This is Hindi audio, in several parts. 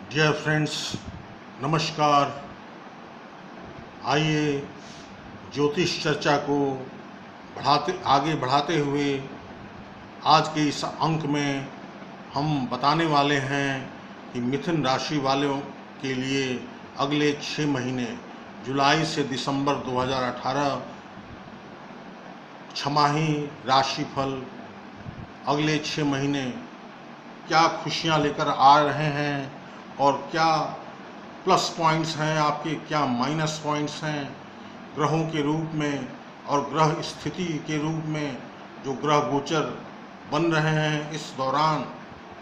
डियर फ्रेंड्स, नमस्कार। आइए ज्योतिष चर्चा को आगे बढ़ाते हुए आज के इस अंक में हम बताने वाले हैं कि मिथुन राशि वालों के लिए अगले 6 महीने जुलाई से दिसंबर 2018 छमाही राशिफल अगले 6 महीने क्या खुशियां लेकर आ रहे हैं और क्या प्लस पॉइंट्स हैं आपके, क्या माइनस पॉइंट्स हैं ग्रहों के रूप में और ग्रह स्थिति के रूप में जो ग्रह गोचर बन रहे हैं इस दौरान,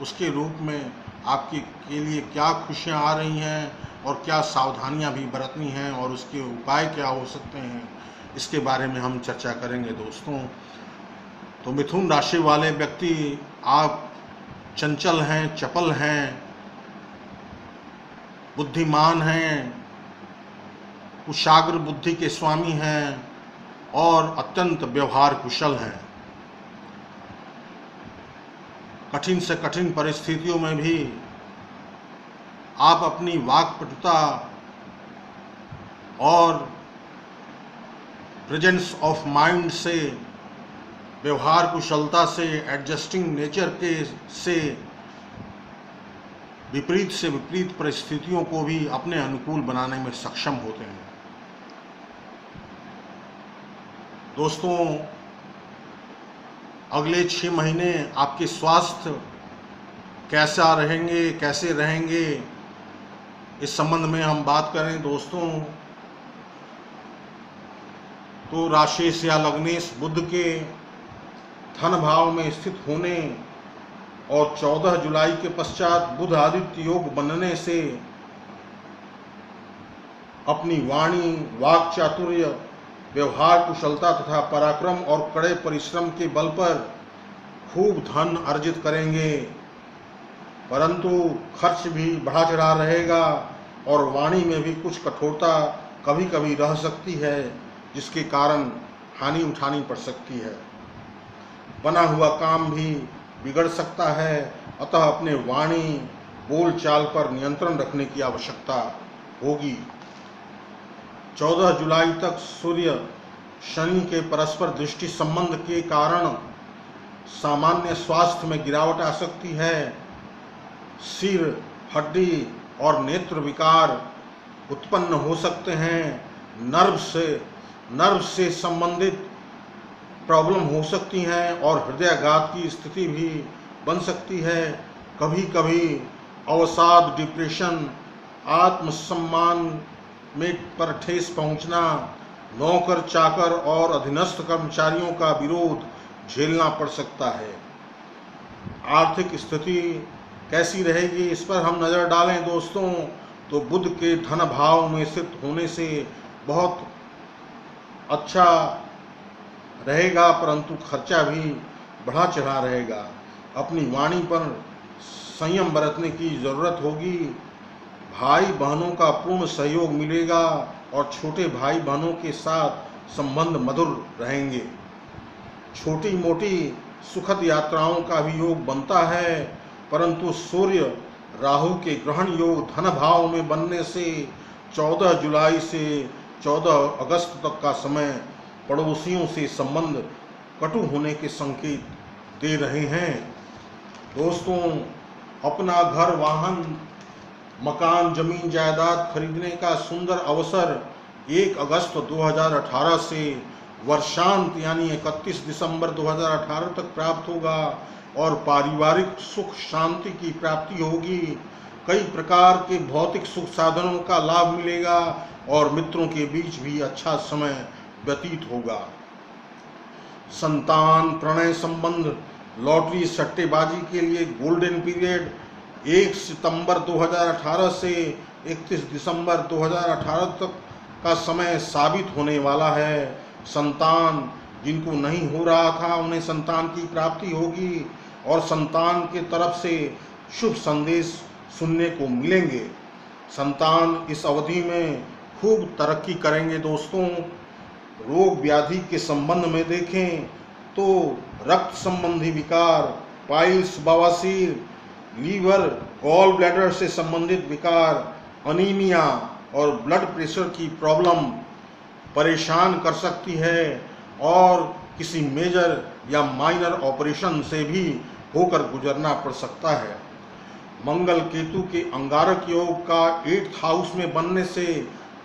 उसके रूप में आपके के लिए क्या खुशियां आ रही हैं और क्या सावधानियां भी बरतनी हैं और उसके उपाय क्या हो सकते हैं, इसके बारे में हम चर्चा करेंगे दोस्तों। तो मिथुन राशि वाले व्यक्ति, आप चंचल हैं, चपल हैं, बुद्धिमान हैं, कुशाग्र बुद्धि के स्वामी हैं और अत्यंत व्यवहार कुशल हैं। कठिन से कठिन परिस्थितियों में भी आप अपनी वाक्पटुता और प्रेजेंस ऑफ माइंड से, व्यवहार कुशलता से, एडजस्टिंग नेचर के से विपरीत परिस्थितियों को भी अपने अनुकूल बनाने में सक्षम होते हैं। दोस्तों, अगले 6 महीने आपके स्वास्थ्य कैसे रहेंगे, इस संबंध में हम बात करें दोस्तों, तो राशि या लग्नेश बुध के धन भाव में स्थित होने और 14 जुलाई के पश्चात बुध आदित्य योग बनने से अपनी वाणी, वाक चातुर्य, व्यवहार कुशलता तथा पराक्रम और कड़े परिश्रम के बल पर खूब धन अर्जित करेंगे, परंतु खर्च भी बढ़ा चढ़ा रहेगा और वाणी में भी कुछ कठोरता कभी कभी रह सकती है, जिसके कारण हानि उठानी पड़ सकती है। बना हुआ काम भी बिगड़ सकता है, अतः अपने वाणी बोल चाल पर नियंत्रण रखने की आवश्यकता होगी। 14 जुलाई तक सूर्य शनि के परस्पर दृष्टि संबंध के कारण सामान्य स्वास्थ्य में गिरावट आ सकती है। सिर, हड्डी और नेत्र विकार उत्पन्न हो सकते हैं। नर्व से संबंधित प्रॉब्लम हो सकती हैं और हृदयाघात की स्थिति भी बन सकती है। कभी कभी अवसाद, डिप्रेशन, आत्मसम्मान में पर ठेस पहुंचना, नौकर चाकर और अधीनस्थ कर्मचारियों का विरोध झेलना पड़ सकता है। आर्थिक स्थिति कैसी रहेगी, इस पर हम नज़र डालें दोस्तों, तो बुध के धन भाव में स्थित होने से बहुत अच्छा रहेगा, परंतु खर्चा भी बढ़ा चढ़ा रहेगा। अपनी वाणी पर संयम बरतने की जरूरत होगी। भाई बहनों का पूर्ण सहयोग मिलेगा और छोटे भाई बहनों के साथ संबंध मधुर रहेंगे। छोटी मोटी सुखद यात्राओं का भी योग बनता है, परंतु सूर्य राहु के ग्रहण योग धन भाव में बनने से 14 जुलाई से 14 अगस्त तक का समय पड़ोसियों से संबंध कटु होने के संकेत दे रहे हैं। दोस्तों, अपना घर, वाहन, मकान, जमीन जायदाद खरीदने का सुंदर अवसर 1 अगस्त 2018 से वर्षांत यानी 31 दिसंबर 2018 तक प्राप्त होगा और पारिवारिक सुख शांति की प्राप्ति होगी। कई प्रकार के भौतिक सुख साधनों का लाभ मिलेगा और मित्रों के बीच भी अच्छा समय व्यतीत होगा। संतान, प्रणय संबंध, लॉटरी, सट्टेबाजी के लिए गोल्डन पीरियड 1 सितंबर 2018 से 31 दिसंबर 2018 तक का समय साबित होने वाला है। संतान जिनको नहीं हो रहा था, उन्हें संतान की प्राप्ति होगी और संतान के तरफ से शुभ संदेश सुनने को मिलेंगे। संतान इस अवधि में खूब तरक्की करेंगे दोस्तों। रोग व्याधि के संबंध में देखें तो रक्त संबंधी विकार, पाइल्स, बवासीर, लीवर गॉल ब्लैडर से संबंधित विकार, अनीमिया और ब्लड प्रेशर की प्रॉब्लम परेशान कर सकती है और किसी मेजर या माइनर ऑपरेशन से भी होकर गुजरना पड़ सकता है। मंगल केतु के अंगारक योग का 8th हाउस में बनने से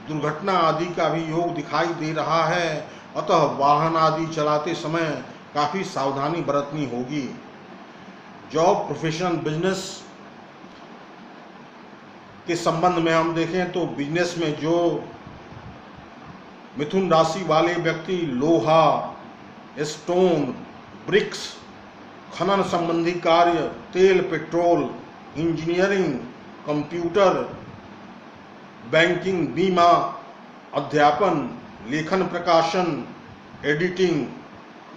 दुर्घटना आदि का भी योग दिखाई दे रहा है, अतः वाहन आदि चलाते समय काफी सावधानी बरतनी होगी। जॉब, प्रोफेशन, बिजनेस के संबंध में हम देखें तो बिजनेस में जो मिथुन राशि वाले व्यक्ति लोहा, स्टोन, ब्रिक्स, खनन संबंधी कार्य, तेल, पेट्रोल, इंजीनियरिंग, कंप्यूटर, बैंकिंग, बीमा, अध्यापन, लेखन, प्रकाशन, एडिटिंग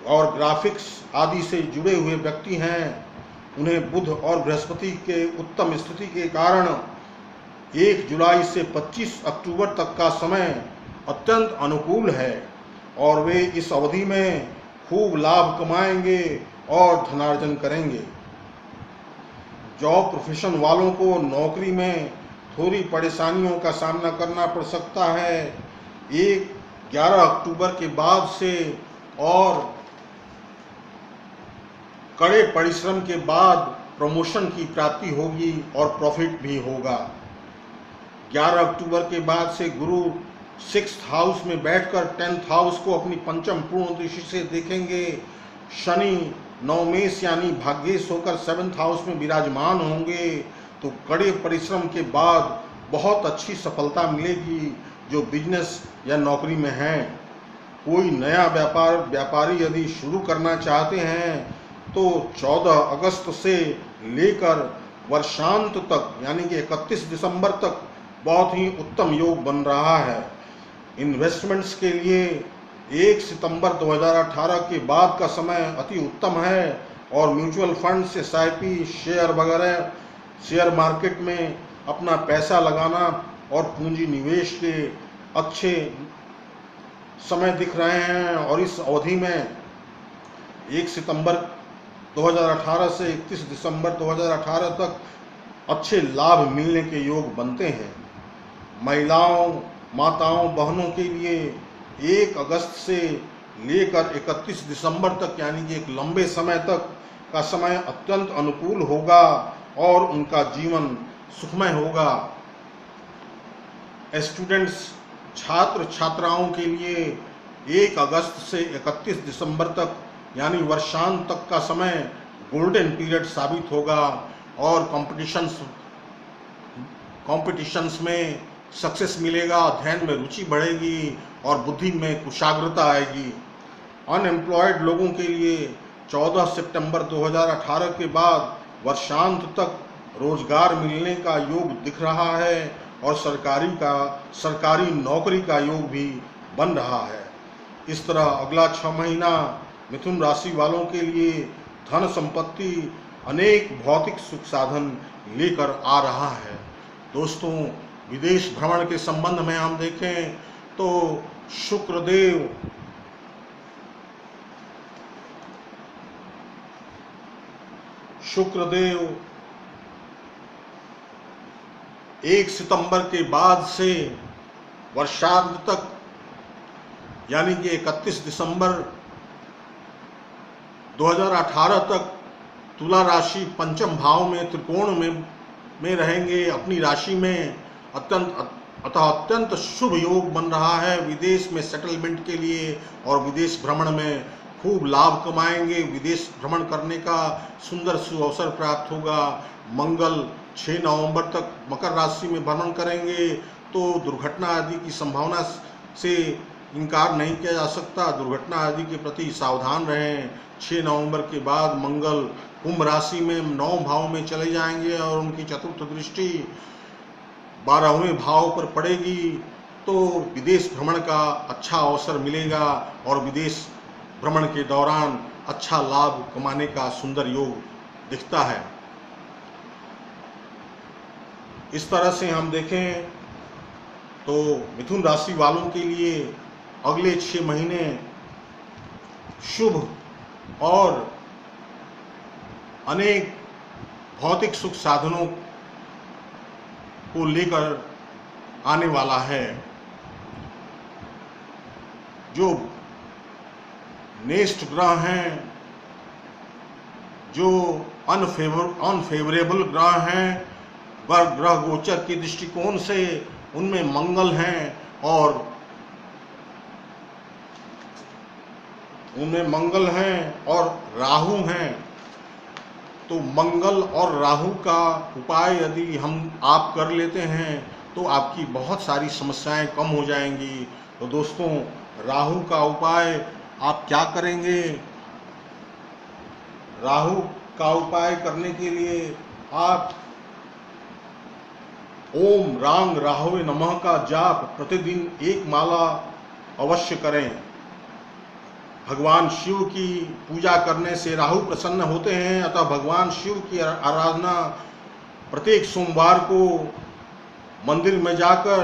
और ग्राफिक्स आदि से जुड़े हुए व्यक्ति हैं, उन्हें बुध और बृहस्पति के उत्तम स्थिति के कारण 1 जुलाई से 25 अक्टूबर तक का समय अत्यंत अनुकूल है और वे इस अवधि में खूब लाभ कमाएंगे और धनार्जन करेंगे। जॉब, प्रोफेशन वालों को नौकरी में थोड़ी परेशानियों का सामना करना पड़ सकता है। 11 अक्टूबर के बाद से और कड़े परिश्रम के बाद प्रमोशन की प्राप्ति होगी और प्रॉफिट भी होगा। 11 अक्टूबर के बाद से गुरु 6th हाउस में बैठकर 10th हाउस को अपनी पंचम पूर्ण दृष्टि से देखेंगे। शनि नवमेश यानी भाग्येश होकर 7th हाउस में विराजमान होंगे, तो कड़े परिश्रम के बाद बहुत अच्छी सफलता मिलेगी जो बिजनेस या नौकरी में हैं। कोई नया व्यापारी यदि शुरू करना चाहते हैं तो 14 अगस्त से लेकर वर्षांत तक यानी कि 31 दिसंबर तक बहुत ही उत्तम योग बन रहा है। इन्वेस्टमेंट्स के लिए 1 सितंबर 2018 के बाद का समय अति उत्तम है और म्यूचुअल फंड से SIP, शेयर वगैरह, शेयर मार्केट में अपना पैसा लगाना और पूंजी निवेश के अच्छे समय दिख रहे हैं और इस अवधि में 1 सितंबर 2018 से 31 दिसंबर 2018 तक अच्छे लाभ मिलने के योग बनते हैं। महिलाओं, माताओं, बहनों के लिए 1 अगस्त से लेकर 31 दिसंबर तक यानी कि एक लंबे समय तक का समय अत्यंत अनुकूल होगा और उनका जीवन सुखमय होगा। स्टूडेंट्स, छात्र छात्राओं के लिए 1 अगस्त से 31 दिसंबर तक यानी वर्षांत तक का समय गोल्डन पीरियड साबित होगा और कॉम्पिटिशंस में सक्सेस मिलेगा, अध्ययन में रुचि बढ़ेगी और बुद्धि में कुशाग्रता आएगी। अनएम्प्लॉयड लोगों के लिए 14 सितंबर 2018 के बाद वर्षांत तक रोजगार मिलने का योग दिख रहा है और सरकारी नौकरी का योग भी बन रहा है। इस तरह अगला 6 महीना मिथुन राशि वालों के लिए धन संपत्ति अनेक भौतिक सुख साधन लेकर आ रहा है। दोस्तों, विदेश भ्रमण के संबंध में हम देखें तो शुक्रदेव 1 सितंबर के बाद से वर्षांत तक यानी कि 31 दिसंबर 2018 तक तुला राशि पंचम भाव में त्रिकोण में रहेंगे अपनी राशि में। अत्यंत शुभ योग बन रहा है विदेश में सेटलमेंट के लिए और विदेश भ्रमण में खूब लाभ कमाएंगे। विदेश भ्रमण करने का सुंदर सुअवसर प्राप्त होगा। मंगल 6 नवंबर तक मकर राशि में भ्रमण करेंगे तो दुर्घटना आदि की संभावना से इनकार नहीं किया जा सकता। दुर्घटना आदि के प्रति सावधान रहें। 6 नवंबर के बाद मंगल कुंभ राशि में 9 भाव में चले जाएंगे और उनकी चतुर्थ दृष्टि 12वें भाव पर पड़ेगी, तो विदेश भ्रमण का अच्छा अवसर मिलेगा और विदेश भ्रमण के दौरान अच्छा लाभ कमाने का सुंदर योग दिखता है। इस तरह से हम देखें तो मिथुन राशि वालों के लिए अगले 6 महीने शुभ और अनेक भौतिक सुख साधनों को लेकर आने वाला है। जो नेक्स्ट ग्रह हैं, जो अनफेवरेबल ग्रह हैं, वह ग्रह गोचर के दृष्टिकोण से उनमें मंगल हैं और राहु हैं। तो मंगल और राहु का उपाय यदि आप कर लेते हैं तो आपकी बहुत सारी समस्याएं कम हो जाएंगी। तो दोस्तों, राहु का उपाय आप क्या करेंगे? राहु का उपाय करने के लिए आप ओम रांग राहवे नमः का जाप प्रतिदिन 1 माला अवश्य करें। भगवान शिव की पूजा करने से राहु प्रसन्न होते हैं, अतः भगवान शिव की आराधना प्रत्येक सोमवार को मंदिर में जाकर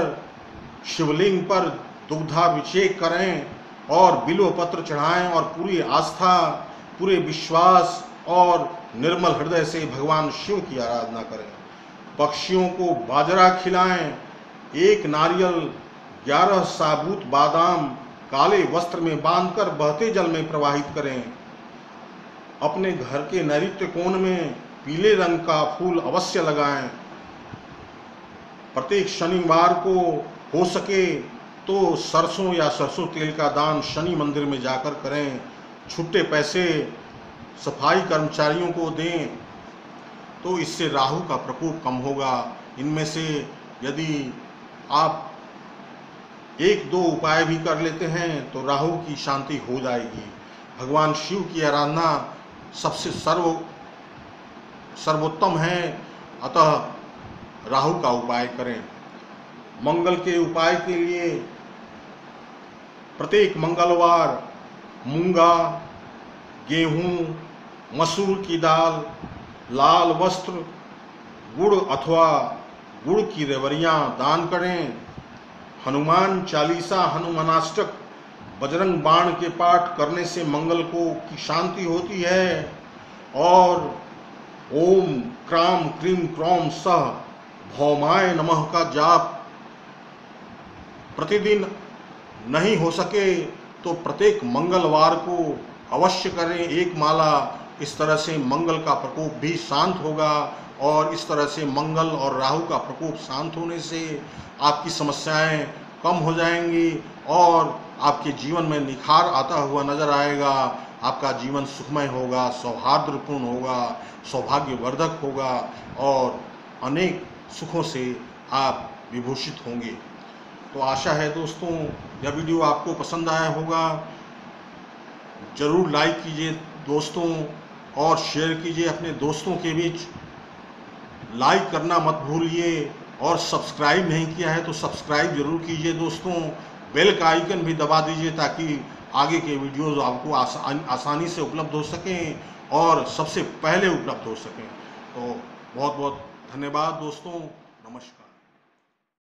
शिवलिंग पर दुग्धाभिषेक करें और बिल्व पत्र चढ़ाएं और पूरी आस्था, पूरे विश्वास और निर्मल हृदय से भगवान शिव की आराधना करें। पक्षियों को बाजरा खिलाएं, 1 नारियल, 11 साबुत बादाम काले वस्त्र में बांधकर बहते जल में प्रवाहित करें। अपने घर के नैऋत्य कोण में पीले रंग का फूल अवश्य लगाएं। प्रत्येक शनिवार को हो सके तो सरसों या सरसों तेल का दान शनि मंदिर में जाकर करें। छुट्टे पैसे सफाई कर्मचारियों को दें, तो इससे राहु का प्रकोप कम होगा। इनमें से यदि आप 1-2 उपाय भी कर लेते हैं तो राहु की शांति हो जाएगी। भगवान शिव की आराधना सबसे सर्वोत्तम है, अतः राहु का उपाय करें। मंगल के उपाय के लिए प्रत्येक मंगलवार मूंगा, गेहूं, मसूर की दाल, लाल वस्त्र, गुड़ अथवा गुड़ की रेवड़ियाँ दान करें। हनुमान चालीसा, हनुमानाष्टक, बजरंग बाण के पाठ करने से मंगल की शांति होती है। और ओम क्राम क्रीम क्रौम सह भौमाय नमः का जाप प्रतिदिन नहीं हो सके तो प्रत्येक मंगलवार को अवश्य करें 1 माला। इस तरह से मंगल का प्रकोप भी शांत होगा और इस तरह से मंगल और राहु का प्रकोप शांत होने से आपकी समस्याएं कम हो जाएंगी और आपके जीवन में निखार आता हुआ नजर आएगा। आपका जीवन सुखमय होगा, सौहार्दपूर्ण होगा, सौभाग्यवर्धक होगा और अनेक सुखों से आप विभूषित होंगे। तो आशा है दोस्तों, यह वीडियो आपको पसंद आया होगा। जरूर लाइक कीजिए दोस्तों और शेयर कीजिए अपने दोस्तों के बीच। लाइक करना मत भूलिए और सब्सक्राइब नहीं किया है तो सब्सक्राइब जरूर कीजिए दोस्तों। बेल का आइकन भी दबा दीजिए ताकि आगे के वीडियोस आपको आसानी से उपलब्ध हो सकें और सबसे पहले उपलब्ध हो सकें। तो बहुत बहुत धन्यवाद दोस्तों। नमस्कार।